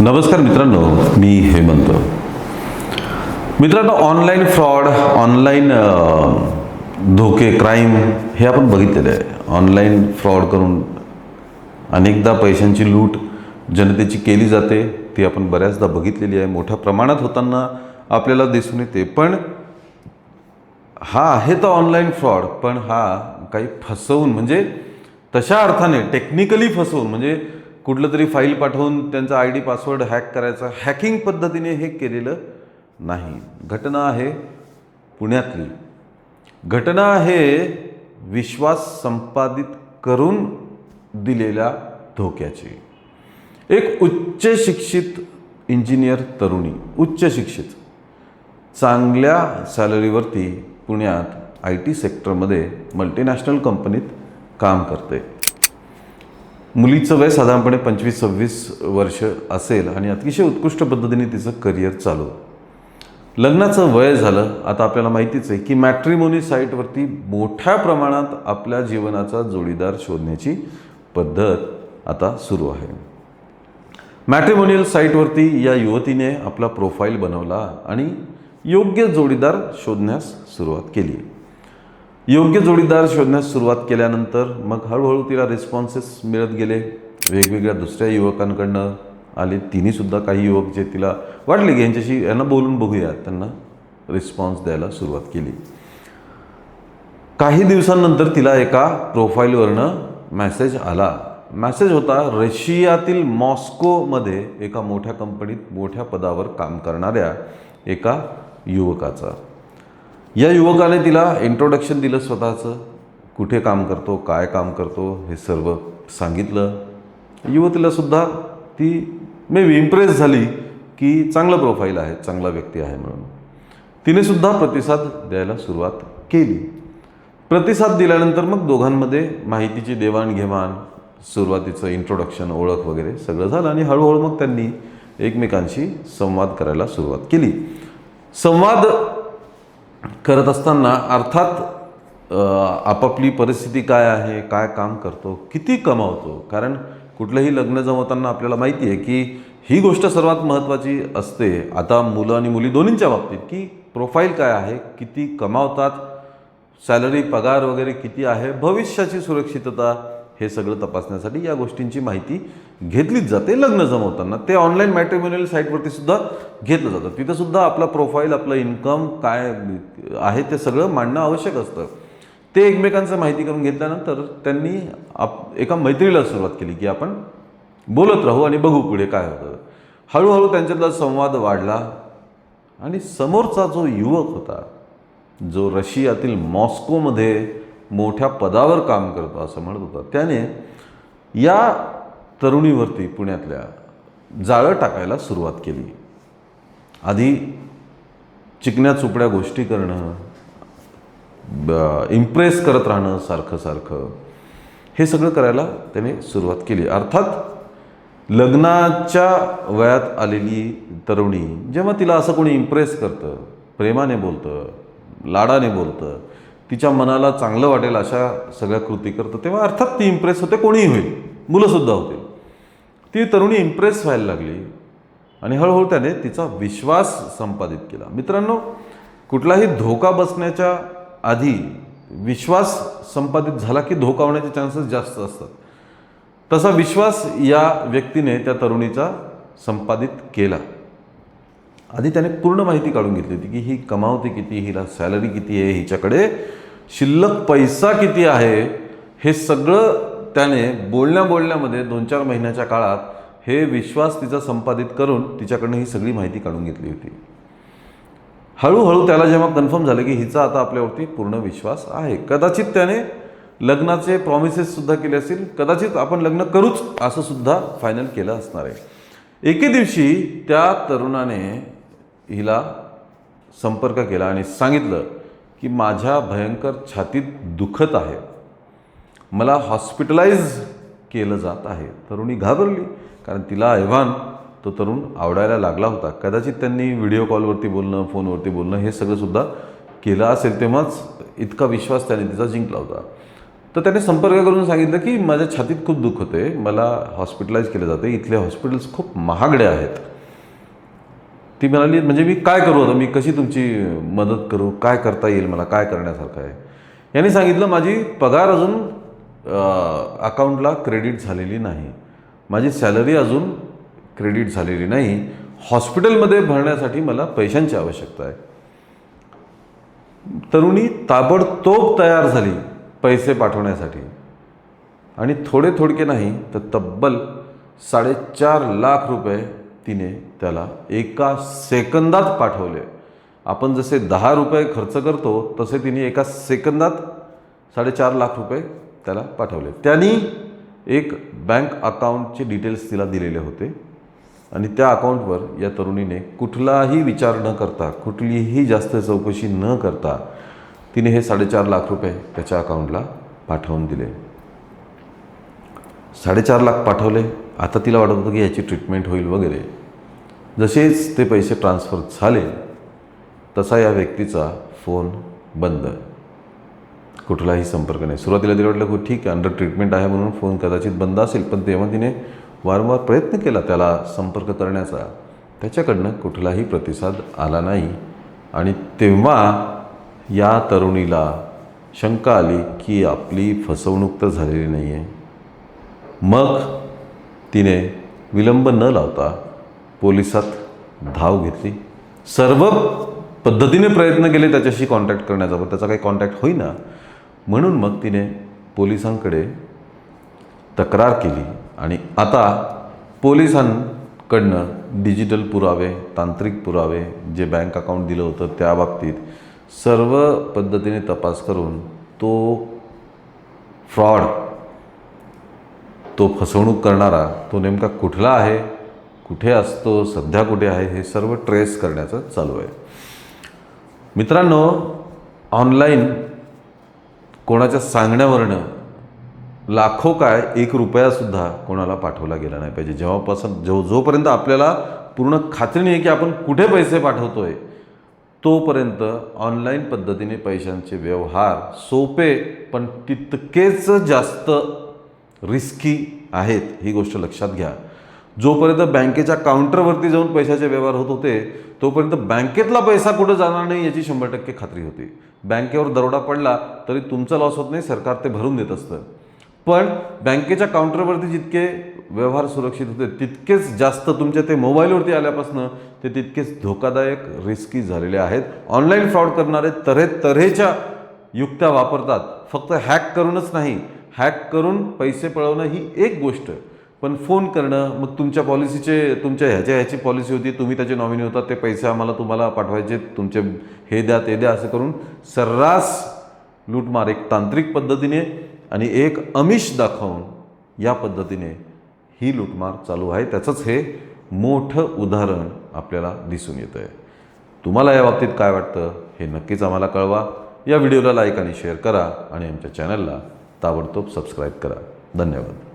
नमस्कार मित्रांनो, मी हेमंत. मित्रांनो, ऑनलाईन फ्रॉड, ऑनलाईन धोके, क्राईम हे आपण बघितलेलं आहे. ऑनलाईन फ्रॉड करून अनेकदा पैशांची लूट जनतेची केली जाते. ती आपण बऱ्याचदा बघितलेली आहे, मोठ्या प्रमाणात होताना आपल्याला दिसून येते. पण हा आहे तर ऑनलाईन फ्रॉड, पण हा काही फसवून, म्हणजे तशा अर्थाने टेक्निकली फसवून, म्हणजे कुठलं तरी फाईल पाठवून त्यांचा ID पासवर्ड हॅक करायचा, हॅकिंग पद्धतीने हे केलेलं नाही. घटना आहे पुण्यातली. घटना आहे विश्वास संपादित करून दिलेल्या धोक्याची. एक उच्च शिक्षित इंजिनियर तरुणी, उच्च शिक्षित, चांगल्या सॅलरीवरती पुण्यात IT सेक्टरमध्ये मल्टीनॅशनल कंपनीत काम करते. मुलीचं वय साधारणपणे 25-26 वर्ष असेल आणि अतिशय उत्कृष्ट पद्धतीने तिचं करिअर चालू. लग्नाचं वय झालं. आता आपल्याला माहितीच आहे की मॅट्रिमोनी साईटवरती मोठ्या प्रमाणात आपल्या जीवनाचा जोडीदार शोधण्याची पद्धत आता सुरू आहे. मॅट्रिमोनियल साईटवरती या युवतीने आपला प्रोफाईल बनवला आणि योग्य जोडीदार शोधण्यास सुरुवात केली. योग्य जोडीदार शोधण्यास सुरुवात केल्यानंतर मग हळूहळू तिला रिस्पॉन्सेस मिळत गेले. वेगवेगळ्या दुसऱ्या युवकांकडनं आले. तिनेसुद्धा काही युवक जे तिला वाटले की यांना बोलून बघूया, त्यांना रिस्पॉन्स द्यायला सुरुवात केली. काही दिवसांनंतर तिला एका प्रोफाईलवरनं मेसेज आला. मेसेज होता रशियातील मॉस्कोमध्ये एका मोठ्या कंपनीत मोठ्या पदावर काम करणाऱ्या एका युवकाचा. या युवकाने तिला इंट्रोडक्शन दिलं स्वतःचं, कुठे काम करतो, काय काम करतो हे सर्व सांगितलं. युवतीला सुद्धा ती इम्प्रेस झाली की चांगलं प्रोफाईल आहे, चांगला व्यक्ती आहे म्हणून. तिने सुद्धा प्रतिसाद द्यायला सुरुवात केली. प्रतिसाद दिल्यानंतर मग दोघांमध्ये माहितीची देवाणघेवाण, सुरुवातीचं इंट्रोडक्शन, ओळख वगैरे सगळं झालं आणि हळूहळू मग त्यांनी एकमेकांशी संवाद करायला सुरुवात केली. संवाद करत असताना अर्थात आपापली परिस्थिती काय आहे, काय काम करतो, किती कमावतो, कारण कुठलंही लग्न जमवताना आपल्याला माहिती आहे की ही गोष्ट सर्वात महत्त्वाची असते. आता मुलं आणि मुली दोन्हींच्या बाबतीत की प्रोफाईल काय आहे, किती कमावतात, सॅलरी, पगार वगैरे किती आहे, भविष्याची सुरक्षितता, हे सगळं तपासण्यासाठी या गोष्टींची माहिती घेतलीच जाते लग्न जमवताना. ते ऑनलाईन मॅट्रिमोनियल साईटवरती सुद्धा घेतलं जातं. तिथं सुद्धा आपला प्रोफाईल, आपलं इन्कम काय आहे ते सगळं मांडणं आवश्यक असतं. ते एकमेकांचं माहिती करून घेतल्यानंतर त्यांनी एका मैत्रीला सुरुवात केली की आपण बोलत राहू आणि बघू पुढे काय होतं. हळूहळू त्यांच्यातला संवाद वाढला आणि समोरचा जो युवक होता, जो रशियातील मॉस्कोमध्ये मोठ्या पदावर काम करतो असं म्हणत होता, त्याने या तरुणीवरती पुण्यातल्या जाळं टाकायला सुरुवात केली. आधी चिकन्या चुपड्या गोष्टी करणं, इम्प्रेस करत राहणं सारखं सारखं, हे सगळं करायला त्याने सुरुवात केली. अर्थात लग्नाच्या वयात आलेली तरुणी जेव्हा तिला असं कोणी इम्प्रेस करतं, प्रेमाने बोलतं, लाडाने बोलतं, तिच्या मनाला चांगलं वाटेल अशा सगळ्या कृती करतं, तेव्हा अर्थात ती इम्प्रेस होते. कोणीही होईल, मुलंसुद्धा होतील. ती तरुणी इम्प्रेस व्हायला लागली आणि हळूहळू त्याने तिचा विश्वास संपादित केला. मित्रांनो, कुठलाही धोका बसण्याच्या आधी विश्वास संपादित झाला की धोका होण्याचे चान्सेस जास्त असतात. तसा विश्वास या व्यक्तीने त्या तरुणीचा संपादित केला. आधी त्याने पूर्ण माहिती काढून घेतली होती की ही कमावते किती, हिला सॅलरी किती आहे, हिच्याकडे शिल्लक पैसा किती आहे, हे सगळं त्याने बोलण्यामध्ये 2-4 महिन्याच्या काळात हे विश्वास तिचा संपादित करून तिच्याकडनं ही सगळी माहिती काढून घेतली होती. हळूहळू त्याला जेव्हा कन्फर्म झालं की हिचा आता आपल्यावरती पूर्ण विश्वास आहे, कदाचित त्याने लग्नाचे प्रॉमिसेससुद्धा केले असतील, कदाचित आपण लग्न करूच असं सुद्धा फायनल केलं असणार आहे. एके दिवशी त्या तरुणाने हिला संपर्क केला आणि सांगितलं की माझ्या भयंकर छातीत दुखत आहे, मला हॉस्पिटलाइज केलं जात आहे. तरुणी घाबरली, कारण तिला ऐवान तो तरुण आवडायला लागला होता. कदाचित त्यांनी व्हिडिओ कॉलवरती बोलणं, फोनवरती बोलणं हे सगळं सुद्धा केलं असेल, तेव्हाच इतका विश्वास त्याने तिचा जिंकला होता. तर त्याने संपर्क करून सांगितलं की माझ्या छातीत खूप दुःख होते, मला हॉस्पिटलाइज केलं जाते, इथले हॉस्पिटल्स खूप महागडे आहेत. ती म्हणाली म्हणजे मी काय करू आता, मी कशी तुमची मदत करू, काय करता येईल, मला काय करण्यासारखं आहे. यांनी सांगितलं माझी पगार अजून अकाउंटला क्रेडिट झालेली नाही, माझी सॅलरी अजून क्रेडिट झालेली नाही, हॉस्पिटलमध्ये भरण्यासाठी मला पैशांची आवश्यकता आहे. तरुणी ताबडतोब तयार झाली पैसे पाठवण्यासाठी आणि थोडके नाही तर तब्बल 4.5 लाख रुपये तिने त्याला एका सेकंदात पाठवले. आपण जसे 10 रुपये खर्च करतो तसे तिने एका सेकंदात 4.5 लाख रुपये त्याला पाठवले. त्यांनी एक बँक अकाउंटचे डिटेल्स तिला दिलेले होते आणि त्या अकाउंटवर या तरुणीने कुठलाही विचार न करता, कुठलीही जास्त चौकशी न करता तिने हे 4.5 लाख रुपये त्याच्या अकाउंटला पाठवून दिले. 4.5 लाख पाठवले. आता तिला वाटत होतं की याची ट्रीटमेंट होईल वगैरे. जसेच ते पैसे ट्रान्सफर झाले तसा या व्यक्तीचा फोन बंद, कुठलाही संपर्क नाही. सुरुवातीला तिला वाटलं की ठीक आहे, अंडर ट्रीटमेंट आहे म्हणून फोन कदाचित बंद असेल, पण तेव्हा तिने वारंवार प्रयत्न केला त्याला संपर्क करण्याचा, त्याच्याकडनं कुठलाही प्रतिसाद आला नाही. आणि तेव्हा या तरुणीला शंका आली की आपली फसवणूक तर झालेली नाही आहे. मग तिने विलंब न लावता पोलिसात धाव घेतली. सर्व पद्धतीने प्रयत्न केले त्याच्याशी कॉन्टॅक्ट करण्याचा, पण त्याचा काही कॉन्टॅक्ट होईना. म्हणून मग तिने पोलिसांकडे तक्रार केली आणि आता पोलिसांकडनं डिजिटल पुरावे, तांत्रिक पुरावे, जे बँक अकाउंट दिलं होतं त्या बाबतीत सर्व पद्धतीने तपास करून तो फ्रॉड, तो फसवणूक करणारा, तो नेमका कुठला आहे, कुठे असतो, सध्या कुठे आहे, हे सर्व ट्रेस करण्याचं चालू आहे. मित्रांनो, ऑनलाईन कोणाच्या सांगण्यावरनं लाखो काय 1 रुपयासुद्धा कोणाला पाठवला गेला नाही पाहिजे. जेव्हापासून जोपर्यंत आपल्याला पूर्ण खात्री आहे की आपण कुठे पैसे पाठवतोय, तोपर्यंत ऑनलाईन पद्धतीने पैशांचे व्यवहार सोपे पण तितकेच जास्त रिस्की आहेत, ही गोष्ट लक्षात घ्या. जोपर्यंत बँकेच्या काउंटरवरती जाऊन पैशाचे व्यवहार होत होते तोपर्यंत बँकेतला पैसा कुठं जाणार नाही याची 100% खात्री होती. बँकेवर दरोडा पडला तरी तुमचा लॉस होत नाही, सरकार ते भरून देत असतं. पण बँकेच्या काउंटरवरती जितके व्यवहार सुरक्षित होते तितकेच जास्त तुमच्या ते मोबाईलवरती आल्यापासून ते तितकेच धोकादायक, रिस्की झालेले आहेत. ऑनलाईन फ्रॉड करणारे तऱ्हेच्या युक्त्या वापरतात. फक्त हॅक करूनच नाही, हॅक करून पैसे पळवणं ही एक गोष्ट, पण फोन करणं, मग तुमच्या पॉलिसीचे, तुमच्या ह्याची पॉलिसी होती, तुम्ही त्याचे नॉमिनी होता, ते पैसे तुम्हाला पाठवायचे, तुमचे हे द्या ते द्या असं करून सर्रास लूटमार, एक तांत्रिक पद्धतीने आणि एक आमिष दाखवून या पद्धतीने ही लूटमार चालू आहे. त्याचंच हे मोठं उदाहरण आपल्याला दिसून येतं आहे. तुम्हाला या बाबतीत काय वाटतं हे नक्कीच आम्हाला कळवा. या व्हिडिओला लाईक आणि शेअर करा आणि आमच्या चॅनलला ताबडतोब सबस्क्राईब करा. धन्यवाद.